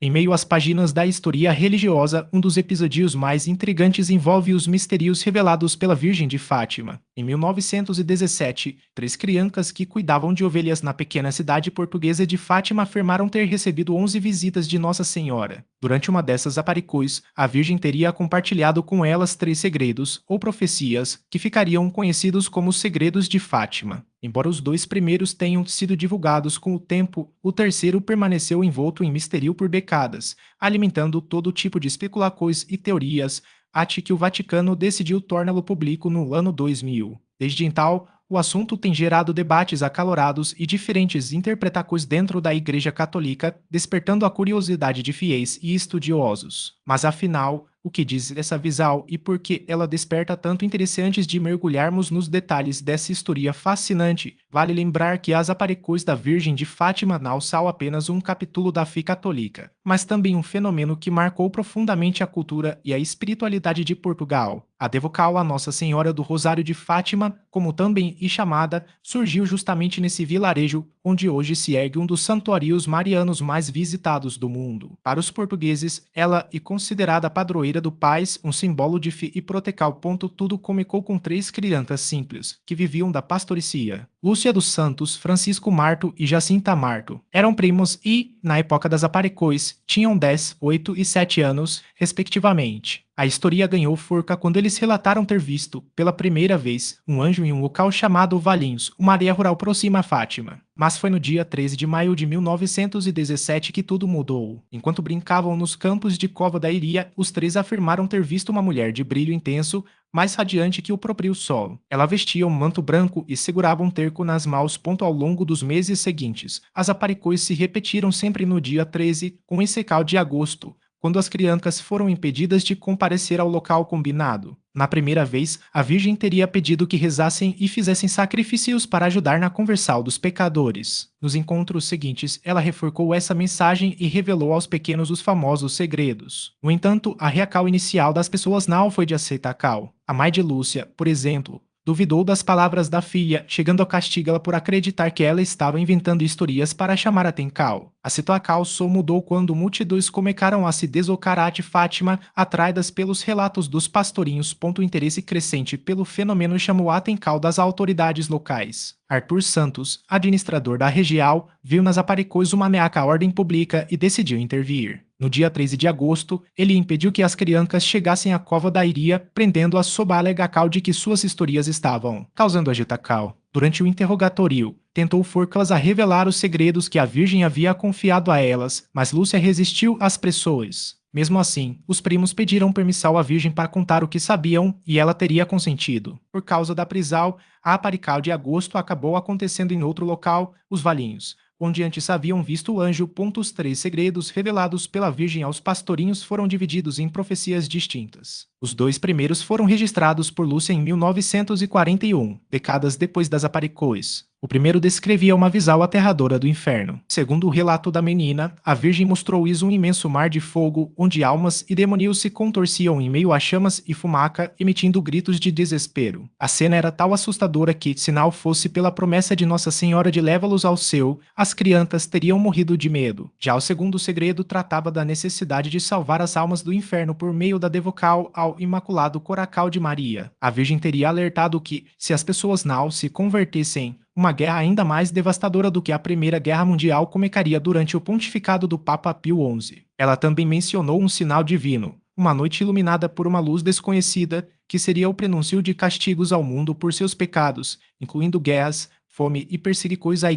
Em meio às páginas da história religiosa, um dos episódios mais intrigantes envolve os mistérios revelados pela Virgem de Fátima. Em 1917, três crianças que cuidavam de ovelhas na pequena cidade portuguesa de Fátima afirmaram ter recebido 11 visitas de Nossa Senhora. Durante uma dessas aparições, a Virgem teria compartilhado com elas três segredos, ou profecias, que ficariam conhecidos como os segredos de Fátima. Embora os dois primeiros tenham sido divulgados com o tempo, o terceiro permaneceu envolto em mistério por décadas, alimentando todo tipo de especulações e teorias, até que o Vaticano decidiu torná-lo público no ano 2000. Desde então, o assunto tem gerado debates acalorados e diferentes interpretações dentro da Igreja Católica, despertando a curiosidade de fiéis e estudiosos. Mas afinal, o que diz essa visão e por que ela desperta tanto interesse antes de mergulharmos nos detalhes dessa história fascinante? Vale lembrar que as aparições da Virgem de Fátima não são apenas um capítulo da fé católica, mas também um fenômeno que marcou profundamente a cultura e a espiritualidade de Portugal. A devoção a Nossa Senhora do Rosário de Fátima, como também é chamada, surgiu justamente nesse vilarejo, onde hoje se ergue um dos santuários marianos mais visitados do mundo. Para os portugueses, ela é considerada padroeira do paz, um símbolo de fé e proteção. Tudo começou com três crianças simples, que viviam da pastoricia. Lúcia dos Santos, Francisco Marto e Jacinta Marto. Eram primos e, na época das aparições, tinham 10, 8 e 7 anos, respectivamente. A história ganhou forca quando eles relataram ter visto, pela primeira vez, um anjo em um local chamado Valinhos, uma área rural próxima a Fátima. Mas foi no dia 13 de maio de 1917 que tudo mudou. Enquanto brincavam nos campos de Cova da Iria, os três afirmaram ter visto uma mulher de brilho intenso, mais radiante que o próprio sol. Ela vestia um manto branco e segurava um terco nas mãos. Ao longo dos meses seguintes, as aparições se repetiram sempre no dia 13, com ensecal de agosto, quando as crianças foram impedidas de comparecer ao local combinado. Na primeira vez, a Virgem teria pedido que rezassem e fizessem sacrifícios para ajudar na conversão dos pecadores. Nos encontros seguintes, ela reforçou essa mensagem e revelou aos pequenos os famosos segredos. No entanto, a reação inicial das pessoas não foi de aceitar cal. A mãe de Lúcia, por exemplo, duvidou das palavras da filha, chegando a castigá-la por acreditar que ela estava inventando historias para chamar a atenção. A situação só mudou quando multidões começaram a se deslocar de Fátima, atraídas pelos relatos dos pastorinhos. O interesse crescente pelo fenômeno chamou a atenção das autoridades locais. Arthur Santos, administrador da região, viu nas aparições uma ameaça à ordem pública e decidiu intervir. No dia 13 de agosto, ele impediu que as crianças chegassem à Cova da Iria, prendendo-as sob a alegação de que suas historias estavam causando agitação. Durante o interrogatório, tentou forçá-las a revelar os segredos que a Virgem havia confiado a elas, mas Lúcia resistiu às pressões. Mesmo assim, os primos pediram permissão à Virgem para contar o que sabiam e ela teria consentido. Por causa da prisão, a aparição de agosto acabou acontecendo em outro local, os Valinhos, onde antes haviam visto o anjo. Os três segredos revelados pela Virgem aos pastorinhos foram divididos em profecias distintas. Os dois primeiros foram registrados por Lúcia em 1941, décadas depois das aparições. O primeiro descrevia uma visão aterradora do inferno. Segundo o relato da menina, a Virgem mostrou-lhes um imenso mar de fogo, onde almas e demônios se contorciam em meio a chamas e fumaça, emitindo gritos de desespero. A cena era tão assustadora que, se não fosse pela promessa de Nossa Senhora de levá-los ao céu, as crianças teriam morrido de medo. Já o segundo segredo tratava da necessidade de salvar as almas do inferno por meio da devoção ao Imaculado Coração de Maria. A Virgem teria alertado que, se as pessoas não se convertessem, uma guerra ainda mais devastadora do que a Primeira Guerra Mundial começaria durante o pontificado do Papa Pio XI. Ela também mencionou um sinal divino, uma noite iluminada por uma luz desconhecida, que seria o prenúncio de castigos ao mundo por seus pecados, incluindo guerras, fome e perseguições à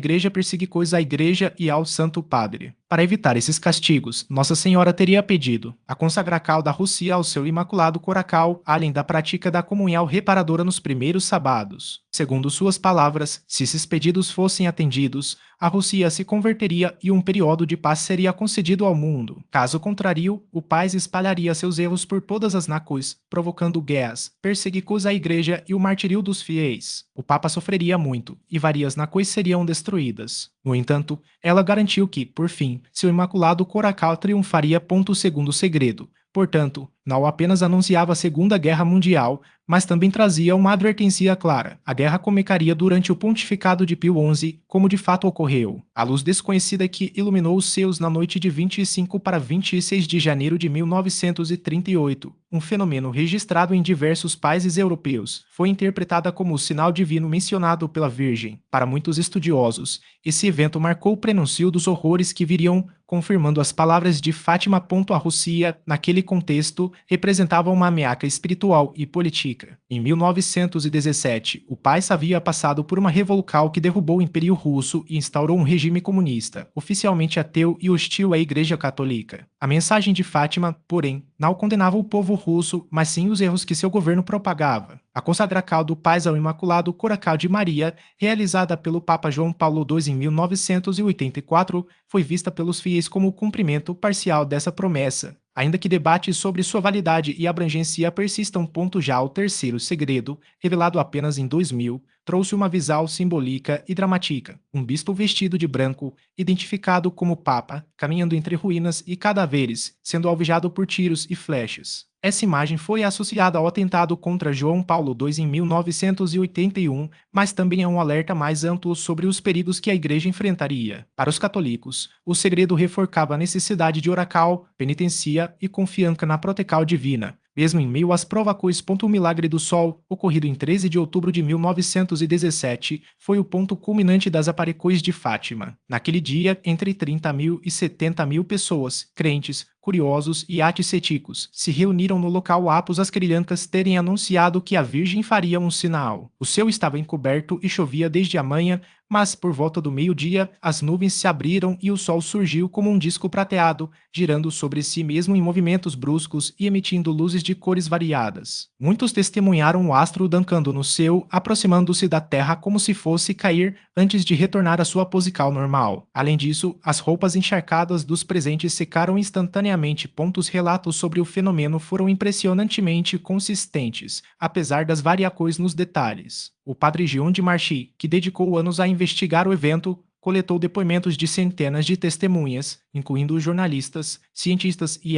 igreja e ao Santo Padre. Para evitar esses castigos, Nossa Senhora teria pedido a consagração da Rússia ao seu Imaculado Coração, além da prática da comunhão reparadora nos primeiros sábados. Segundo suas palavras, se esses pedidos fossem atendidos, a Rússia se converteria e um período de paz seria concedido ao mundo. Caso contrário, o país espalharia seus erros por todas as nações, provocando guerras, perseguições à igreja e o martírio dos fiéis. O Papa sofreria muito, e várias nações seriam destruídas. No entanto, ela garantiu que, por fim, seu Imaculado Coração triunfaria. Segundo segredo, Portanto, não apenas anunciava a Segunda Guerra Mundial, mas também trazia uma advertência clara. A guerra começaria durante o pontificado de Pio XI, como de fato ocorreu. A luz desconhecida que iluminou os céus na noite de 25 para 26 de janeiro de 1938, um fenômeno registrado em diversos países europeus, foi interpretada como o sinal divino mencionado pela Virgem. Para muitos estudiosos, esse evento marcou o prenúncio dos horrores que viriam, confirmando as palavras de Fátima. A Rússia, naquele contexto, representava uma ameaça espiritual e política. Em 1917, o país havia passado por uma revolução que derrubou o Império Russo e instaurou um regime comunista, oficialmente ateu e hostil à Igreja Católica. A mensagem de Fátima, porém, não condenava o povo russo, mas sim os erros que seu governo propagava. A consagração do Paz ao Imaculado Coração de Maria, realizada pelo Papa João Paulo II em 1984, foi vista pelos fiéis como o cumprimento parcial dessa promessa, ainda que debates sobre sua validade e abrangência persistam. Já o terceiro segredo, revelado apenas em 2000, trouxe uma visão simbólica e dramática. Um bispo vestido de branco, identificado como Papa, caminhando entre ruínas e cadáveres, sendo alvejado por tiros e flechas. Essa imagem foi associada ao atentado contra João Paulo II em 1981, mas também é um alerta mais amplo sobre os perigos que a Igreja enfrentaria. Para os católicos, o segredo reforçava a necessidade de oração, penitência e confiança na proteção divina, mesmo em meio às provações. O milagre do Sol, ocorrido em 13 de outubro de 1917, foi o ponto culminante das aparições de Fátima. Naquele dia, entre 30 mil e 70 mil pessoas, crentes, curiosos e antisséticos, se reuniram no local após as crianças terem anunciado que a Virgem faria um sinal. O céu estava encoberto e chovia desde a manhã, mas por volta do meio-dia, as nuvens se abriram e o sol surgiu como um disco prateado, girando sobre si mesmo em movimentos bruscos e emitindo luzes de cores variadas. Muitos testemunharam o astro dancando no céu, aproximando-se da terra como se fosse cair antes de retornar à sua posição normal. Além disso, as roupas encharcadas dos presentes secaram instantaneamente. Os relatos sobre o fenômeno foram impressionantemente consistentes, apesar das variações nos detalhes. O padre Jean de Marchi, que dedicou anos a investigar o evento, coletou depoimentos de centenas de testemunhas, incluindo jornalistas, cientistas e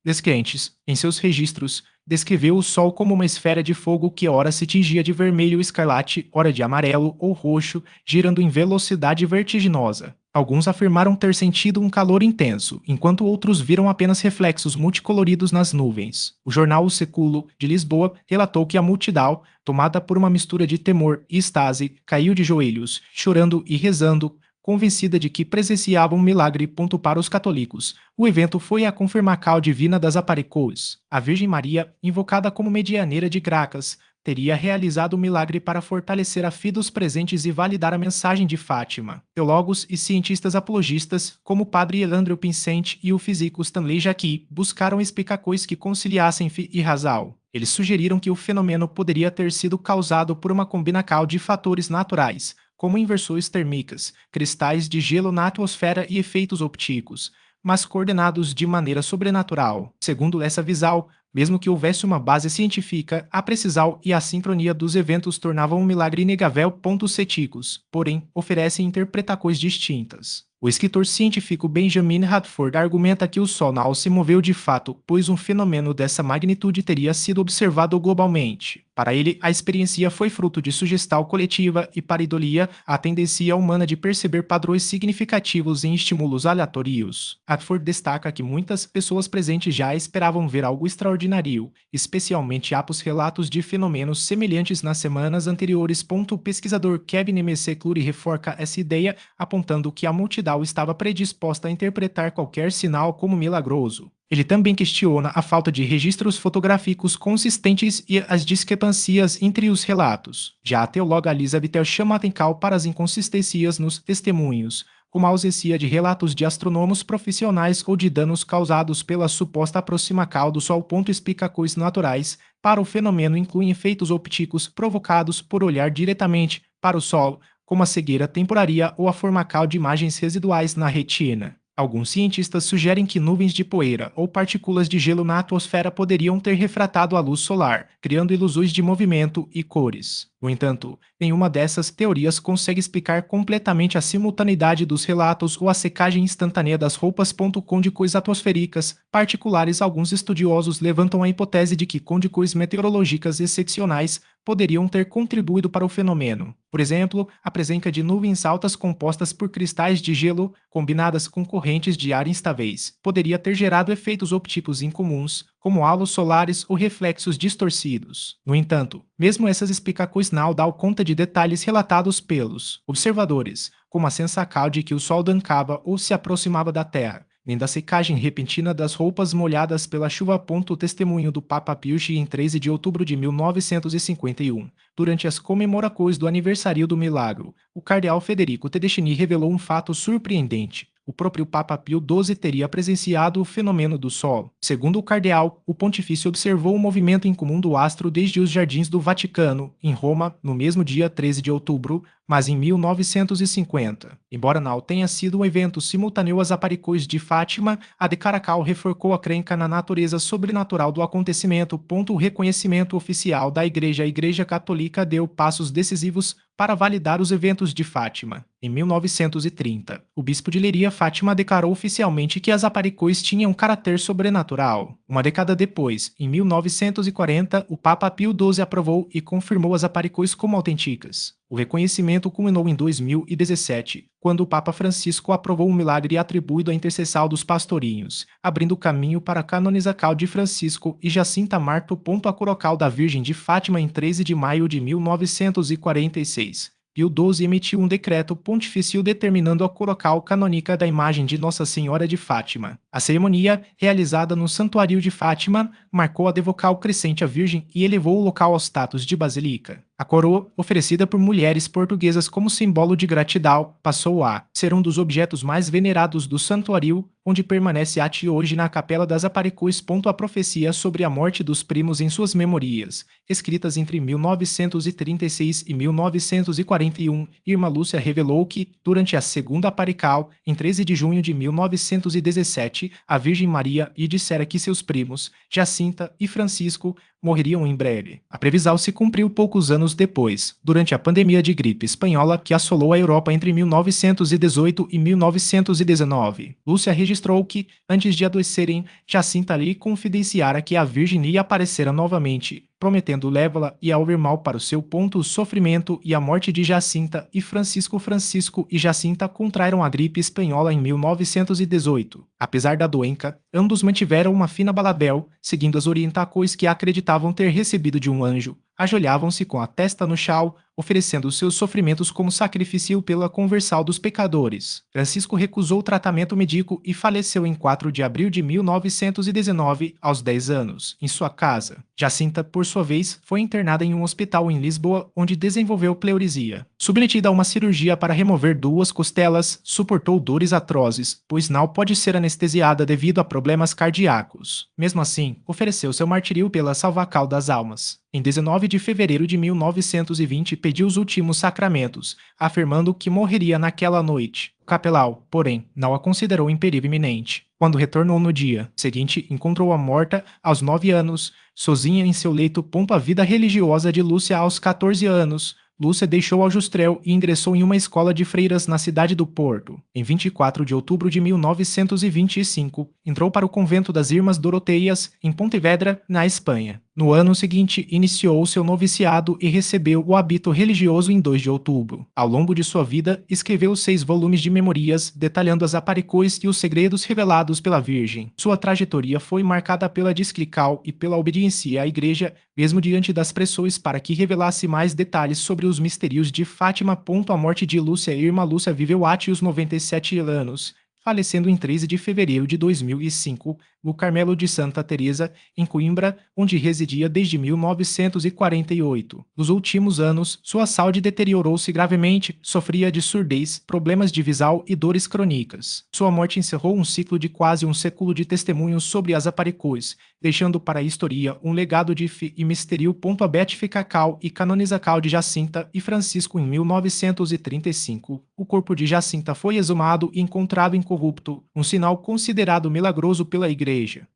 descrentes. Em seus registros, descreveu o Sol como uma esfera de fogo que ora se tingia de vermelho escarlate, ora de amarelo ou roxo, girando em velocidade vertiginosa. Alguns afirmaram ter sentido um calor intenso, enquanto outros viram apenas reflexos multicoloridos nas nuvens. O jornal O Século, de Lisboa, relatou que a multidão, tomada por uma mistura de temor e extase, caiu de joelhos, chorando e rezando, convencida de que presenciava um milagre. Para os católicos, o evento foi a confirmação divina das aparições. A Virgem Maria, invocada como medianeira de Gracas, teria realizado o milagre para fortalecer a fé dos presentes e validar a mensagem de Fátima. Teólogos e cientistas apologistas, como o padre Elandro Pincente e o físico Stanley Jacqui, buscaram explicações que conciliassem fé e razão. Eles sugeriram que o fenômeno poderia ter sido causado por uma combinação de fatores naturais, como inversões térmicas, cristais de gelo na atmosfera e efeitos ópticos, mas coordenados de maneira sobrenatural. Segundo essa visão, mesmo que houvesse uma base científica, a precisão e a sincronia dos eventos tornavam um milagre inegável. Céticos, porém, oferecem interpretações distintas. O escritor científico Benjamin Radford argumenta que o Sol não se moveu de fato, pois um fenômeno dessa magnitude teria sido observado globalmente. Para ele, a experiência foi fruto de sugestão coletiva e pareidolia, a tendência humana de perceber padrões significativos em estímulos aleatórios. Radford destaca que muitas pessoas presentes já esperavam ver algo extraordinário, especialmente após relatos de fenômenos semelhantes nas semanas anteriores. O pesquisador Kevin McClure reforça essa ideia, apontando que a multidão estava predisposta a interpretar qualquer sinal como milagroso. Ele também questiona a falta de registros fotográficos consistentes e as discrepâncias entre os relatos. Já a teóloga Elizabeth chama a atenção para as inconsistências nos testemunhos, como a ausência de relatos de astrônomos profissionais ou de danos causados pela suposta aproximação do Sol. Explicações naturais para o fenômeno incluem efeitos ópticos provocados por olhar diretamente para o Sol, como a cegueira temporária ou a formação de imagens residuais na retina. Alguns cientistas sugerem que nuvens de poeira ou partículas de gelo na atmosfera poderiam ter refratado a luz solar, criando ilusões de movimento e cores. No entanto, nenhuma dessas teorias consegue explicar completamente a simultaneidade dos relatos ou a secagem instantânea das roupas. Condições atmosféricas particulares. Alguns estudiosos levantam a hipótese de que condições meteorológicas excepcionais poderiam ter contribuído para o fenômeno. Por exemplo, a presença de nuvens altas compostas por cristais de gelo, combinadas com correntes de ar instáveis, poderia ter gerado efeitos ópticos incomuns, como halos solares ou reflexos distorcidos. No entanto, mesmo essas explicações não dão conta de detalhes relatados pelos observadores, como a sensação de que o Sol dancava ou se aproximava da Terra, nem da secagem repentina das roupas molhadas pela chuva. O testemunho do Papa Pio X em 13 de outubro de 1951, durante as comemorações do aniversário do milagro, o cardeal Federico Tedeschini revelou um fato surpreendente. O próprio Papa Pio XII teria presenciado o fenômeno do Sol. Segundo o cardeal, o pontifício observou o movimento incomum do astro desde os jardins do Vaticano, em Roma, no mesmo dia 13 de outubro, mas em 1950. Embora não tenha sido um evento simultâneo às aparições de Fátima, a de Caracal reforçou a crença na natureza sobrenatural do acontecimento. O reconhecimento oficial da Igreja. A Igreja Católica deu passos decisivos para validar os eventos de Fátima. Em 1930, o bispo de Leiria, Fátima, declarou oficialmente que as aparições tinham caráter sobrenatural. Uma década depois, em 1940, o Papa Pio XII aprovou e confirmou as aparições como autênticas. O reconhecimento culminou em 2017, quando o Papa Francisco aprovou um milagre atribuído à intercessão dos pastorinhos, abrindo caminho para a canonização de Francisco e Jacinta Marto. A corocal da Virgem de Fátima em 13 de maio de 1946. Pio XII emitiu um decreto pontifício determinando a corocal canônica da imagem de Nossa Senhora de Fátima. A cerimônia, realizada no Santuário de Fátima, marcou a devoção crescente à Virgem e elevou o local ao status de basílica. A coroa, oferecida por mulheres portuguesas como símbolo de gratidão, passou a ser um dos objetos mais venerados do santuário, onde permanece até hoje na Capela das Aparições. A profecia sobre a morte dos primos em suas memorias, escritas entre 1936 e 1941, Irmã Lúcia revelou que, durante a segunda aparical, em 13 de junho de 1917, a Virgem Maria lhe dissera que seus primos, Jacinta e Francisco, morreriam em breve. A previsão se cumpriu poucos anos depois, durante a pandemia de gripe espanhola que assolou a Europa entre 1918 e 1919. Lúcia registrou que, antes de adoecerem, Jacinta lhe confidenciara que a Virgem ia aparecera novamente, prometendo levá-la e ao irmão para o seu o sofrimento e a morte de Jacinta e Francisco. Francisco e Jacinta contraíram a gripe espanhola em 1918. Apesar da doença, ambos mantiveram uma fina balabel, seguindo as orientações que acreditavam ter recebido de um anjo. Ajoelhavam-se com a testa no chão, oferecendo seus sofrimentos como sacrifício pela conversão dos pecadores. Francisco recusou o tratamento médico e faleceu em 4 de abril de 1919, aos 10 anos, em sua casa. Jacinta, por sua vez, foi internada em um hospital em Lisboa, onde desenvolveu pleuresia. Submetida a uma cirurgia para remover 2 costelas, suportou dores atrozes, pois não pode ser anestesiada devido a problemas cardíacos. Mesmo assim, ofereceu seu martírio pela salvação das almas. Em 19 de fevereiro de 1920, pediu os últimos sacramentos, afirmando que morreria naquela noite. O capelão, porém, não a considerou em perigo iminente. Quando retornou no dia seguinte, encontrou-a morta aos 9 anos, sozinha em seu leito. A vida religiosa de Lúcia aos 14 anos. Lúcia deixou Aljustrel e ingressou em uma escola de freiras na cidade do Porto. Em 24 de outubro de 1925, entrou para o convento das Irmãs Doroteias, em Pontevedra, na Espanha. No ano seguinte, iniciou seu noviciado e recebeu o hábito religioso em 2 de outubro. Ao longo de sua vida, escreveu 6 volumes de memorias, detalhando as aparições e os segredos revelados pela Virgem. Sua trajetória foi marcada pela discrical e pela obediência à Igreja, mesmo diante das pressões para que revelasse mais detalhes sobre os mistérios de Fátima. A morte de Lúcia. Irmã Lúcia viveu até os 97 anos, falecendo em 13 de fevereiro de 2005, no Carmelo de Santa Teresa, em Coimbra, onde residia desde 1948. Nos últimos anos, sua saúde deteriorou-se gravemente, sofria de surdez, problemas de visão e dores crônicas. Sua morte encerrou um ciclo de quase um século de testemunhos sobre as aparições, deixando para a história um legado de fé e mistério. A beatificação e canonização de Jacinta e Francisco em 1935. O corpo de Jacinta foi exumado e encontrado incorrupto, um sinal considerado milagroso pela Igreja.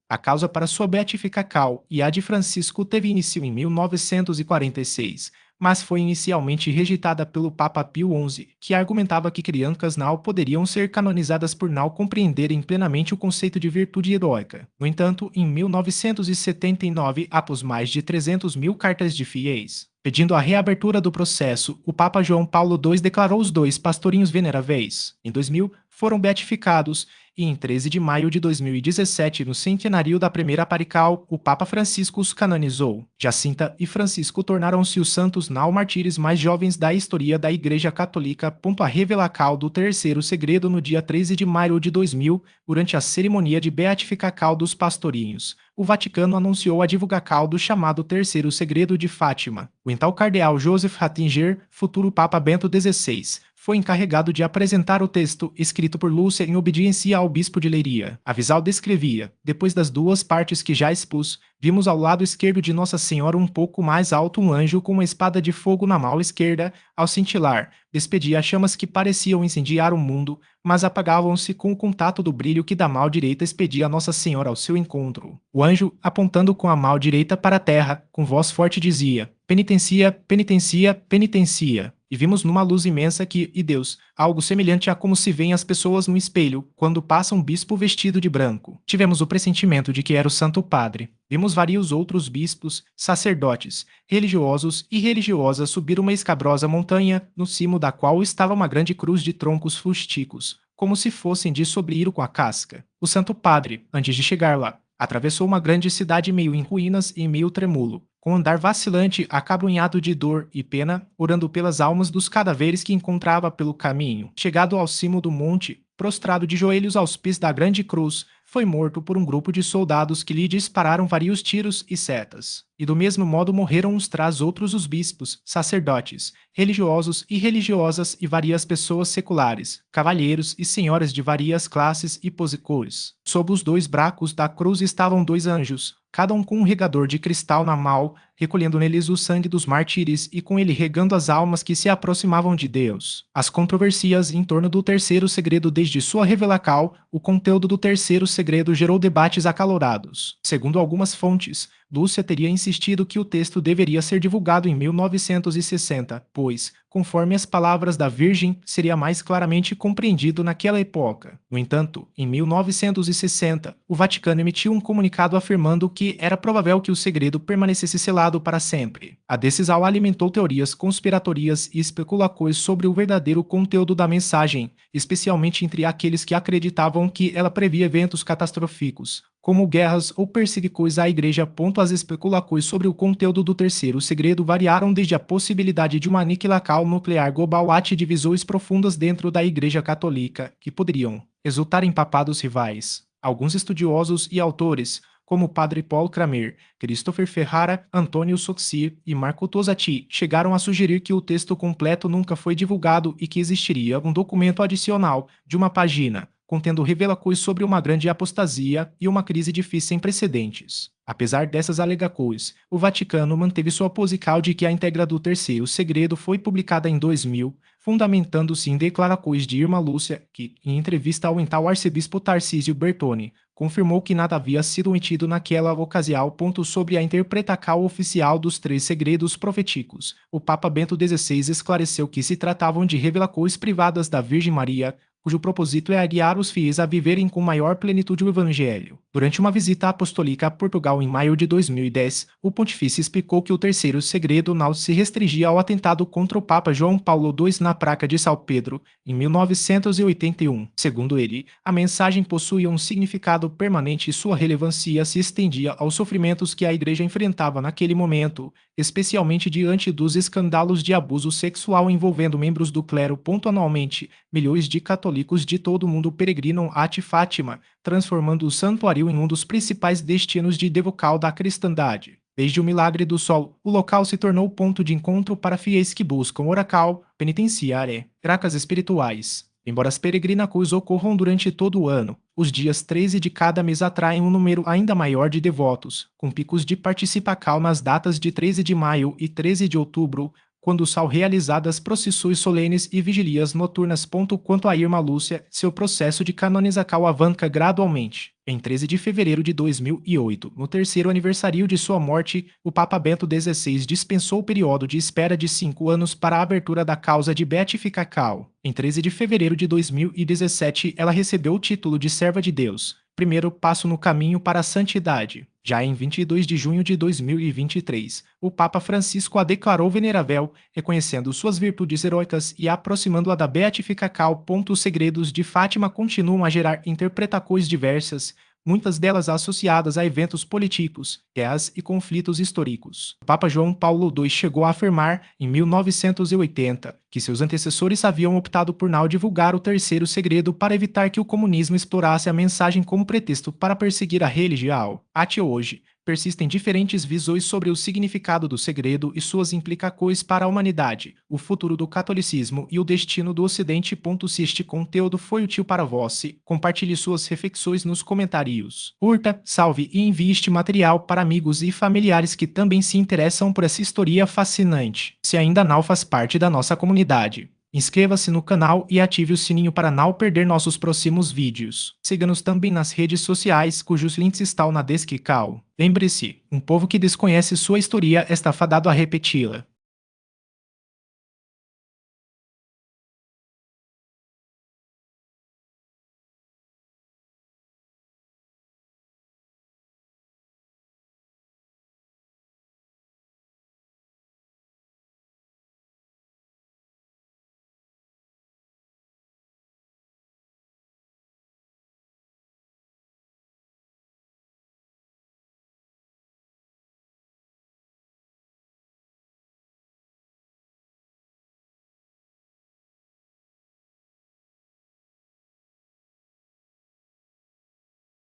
A causa para sua beatificação e a de Francisco teve início em 1946, mas foi inicialmente rejeitada pelo Papa Pio XI, que argumentava que crianças não poderiam ser canonizadas por não compreenderem plenamente o conceito de virtude heróica. No entanto, em 1979, após mais de 300 mil cartas de fiéis pedindo a reabertura do processo, o Papa João Paulo II declarou os dois pastorinhos veneráveis. Em 2000, foram beatificados e em 13 de maio de 2017, no centenário da primeira parical, o Papa Francisco os canonizou. Jacinta e Francisco tornaram-se os santos não mártires mais jovens da história da Igreja Católica. A revelação do terceiro segredo no dia 13 de maio de 2000, durante a cerimônia de beatificação dos pastorinhos. O Vaticano anunciou a divulgação do chamado Terceiro Segredo de Fátima. O então cardeal Joseph Ratzinger, futuro Papa Bento XVI, foi encarregado de apresentar o texto, escrito por Lúcia em obediência ao bispo de Leiria. A visão descrevia: depois das duas partes que já expus, vimos ao lado esquerdo de Nossa Senhora um pouco mais alto um anjo com uma espada de fogo na mão esquerda, ao cintilar, despedia chamas que pareciam incendiar o mundo, mas apagavam-se com o contato do brilho que da mão direita expedia Nossa Senhora ao seu encontro. O anjo, apontando com a mão direita para a terra, com voz forte dizia: penitencia, penitencia, penitencia. E vimos numa luz imensa que, e Deus, algo semelhante a como se veem as pessoas no espelho, quando passa um bispo vestido de branco. Tivemos o pressentimento de que era o Santo Padre. Vimos vários outros bispos, sacerdotes, religiosos e religiosas subir uma escabrosa montanha, no cimo da qual estava uma grande cruz de troncos fusticos, como se fossem de sobre com a casca. O Santo Padre, antes de chegar lá, atravessou uma grande cidade meio em ruínas e meio tremolo, com andar vacilante, acabrunhado de dor e pena, orando pelas almas dos cadáveres que encontrava pelo caminho. Chegado ao cimo do monte, prostrado de joelhos aos pés da grande cruz, foi morto por um grupo de soldados que lhe dispararam vários tiros e setas. E do mesmo modo morreram uns tras outros os bispos, sacerdotes, religiosos e religiosas e várias pessoas seculares, cavalheiros e senhoras de várias classes e posicores. Sob os dois bracos da cruz estavam dois anjos, cada um com um regador de cristal na mão, recolhendo neles o sangue dos mártires e com ele regando as almas que se aproximavam de Deus. As controvérsias em torno do terceiro segredo desde sua revelação, o conteúdo do terceiro segredo gerou debates acalorados. Segundo algumas fontes, Lúcia teria insistido que o texto deveria ser divulgado em 1960, pois, conforme as palavras da Virgem, seria mais claramente compreendido naquela época. No entanto, em 1960, o Vaticano emitiu um comunicado afirmando que era provável que o segredo permanecesse selado para sempre. A decisão alimentou teorias conspiratórias e especulações sobre o verdadeiro conteúdo da mensagem, especialmente entre aqueles que acreditavam que ela previa eventos catastróficos, como guerras ou perseguições à igreja. As especulações sobre o conteúdo do terceiro segredo variaram desde a possibilidade de uma aniquilação nuclear global até divisões profundas dentro da igreja católica, que poderiam resultar em papados rivais. Alguns estudiosos e autores, como o padre Paul Kramer, Christopher Ferrara, Antônio Soxi e Marco Tosati, chegaram a sugerir que o texto completo nunca foi divulgado e que existiria um documento adicional de uma página, contendo revelações sobre uma grande apostasia e uma crise difícil sem precedentes. Apesar dessas alegações, o Vaticano manteve sua posição de que a íntegra do terceiro segredo foi publicada em 2000, fundamentando-se em declarações de Irmã Lúcia, que, em entrevista ao então arcebispo Tarcísio Bertone, confirmou que nada havia sido omitido naquela ocasião. Sobre a interpretação oficial dos três segredos proféticos, o Papa Bento XVI esclareceu que se tratavam de revelações privadas da Virgem Maria, cujo propósito é guiar os fiéis a viverem com maior plenitude o Evangelho. Durante uma visita apostólica a Portugal em maio de 2010, o pontifício explicou que o terceiro segredo não se restringia ao atentado contra o Papa João Paulo II na Praça de São Pedro, em 1981. Segundo ele, a mensagem possuía um significado permanente e sua relevância se estendia aos sofrimentos que a Igreja enfrentava naquele momento, especialmente diante dos escândalos de abuso sexual envolvendo membros do clero. Anualmente, milhões de católicos de todo o mundo peregrinam a Fátima, transformando o santuário em um dos principais destinos de devoção da cristandade. Desde o milagre do sol, o local se tornou ponto de encontro para fiéis que buscam oracal, penitenciária, tracas espirituais. Embora as peregrinações ocorram durante todo o ano, os dias 13 de cada mês atraem um número ainda maior de devotos, com picos de participação nas datas de 13 de maio e 13 de outubro, quando são realizadas procissões solenes e vigílias noturnas. Quanto a Irmã Lúcia, seu processo de canonização avança gradualmente. Em 13 de fevereiro de 2008, no terceiro aniversário de sua morte, o Papa Bento XVI dispensou o período de espera de 5 anos para a abertura da causa de beatificação. Em 13 de fevereiro de 2017, ela recebeu o título de Serva de Deus, primeiro passo no caminho para a santidade. Já em 22 de junho de 2023, o Papa Francisco a declarou venerável, reconhecendo suas virtudes heróicas e aproximando-a da beatificação. Os segredos de Fátima continuam a gerar interpretações diversas, muitas delas associadas a eventos políticos, guerras e conflitos históricos. O Papa João Paulo II chegou a afirmar, em 1980, que seus antecessores haviam optado por não divulgar o terceiro segredo para evitar que o comunismo explorasse a mensagem como pretexto para perseguir a religião. Até hoje, persistem diferentes visões sobre o significado do segredo e suas implicações para a humanidade, o futuro do catolicismo e o destino do Ocidente. Se este conteúdo foi útil para você, compartilhe suas reflexões nos comentários. Curta, salve e envie este material para amigos e familiares que também se interessam por essa história fascinante. Se ainda não faz parte da nossa comunidade, inscreva-se no canal e ative o sininho para não perder nossos próximos vídeos. Siga-nos também nas redes sociais, cujos links estão na descrição. Lembre-se, um povo que desconhece sua história está fadado a repeti-la.